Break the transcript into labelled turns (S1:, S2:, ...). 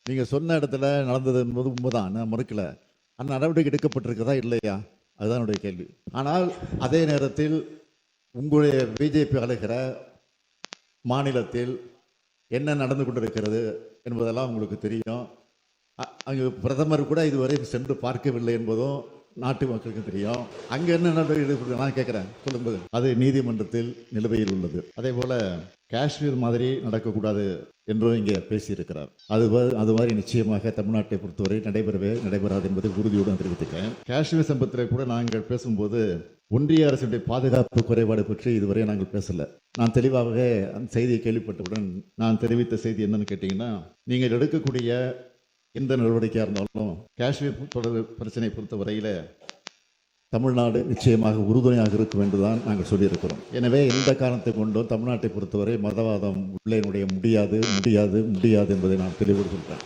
S1: நீங்கள் சொன்ன இடத்துல நடந்தது என்பது உண்மைதான், நான் மறுக்கல. அந்த நடவடிக்கை எடுக்கப்பட்டிருக்கிறதா இல்லையா, அதுதான் என்னுடைய கேள்வி. ஆனால் அதே நேரத்தில் உங்களுடைய பிஜேபி ஆளுகிற மாநிலத்தில் என்ன நடந்து கொண்டிருக்கிறது என்பதெல்லாம் உங்களுக்கு தெரியும். அங்கு பிரதமர் கூட இதுவரை சென்று பார்க்கவில்லை என்பதும் நாட்டு மக்களுக்கு தெரியும். அங்கே என்ன நடவடிக்கை நான் கேட்குறேன், சொல்லும்போது அது நீதிமன்றத்தில் நிலுவையில் உள்ளது. அதே போல காஷ்மீர் மாதிரி நடக்கக்கூடாது என்றும் இங்கே பேசியிருக்கிறார். அது மாதிரி நிச்சயமாக தமிழ்நாட்டை பொறுத்தவரை நடைபெறாது என்பதை உறுதியுடன் தெரிவித்துக்கிறேன். காஷ்மீர் சம்பவத்தில் கூட நாங்கள் பேசும்போது ஒன்றிய அரசுடைய பாதுகாப்பு குறைபாடு பற்றி இதுவரை நாங்கள் பேசல. நான் தெளிவாக அந்த செய்தியை கேள்விப்பட்டவுடன் நான் தெரிவித்த செய்தி என்னன்னு கேட்டீங்கன்னா, நீங்கள் எடுக்கக்கூடிய எந்த நடவடிக்கையாக இருந்தாலும் காஷ்மீர் தொடர் பிரச்சனை பொறுத்த வரையில் தமிழ்நாடு நிச்சயமாக உறுதுணையாக இருக்கும் என்றுதான் நாங்கள் சொல்லியிருக்கிறோம். எனவே எந்த காரணத்தை கொண்டும் தமிழ்நாட்டை பொறுத்தவரை மதவாதம் உள்ளே முடியாது என்பதை நான் தெளிவோடு சொல்கிறேன்.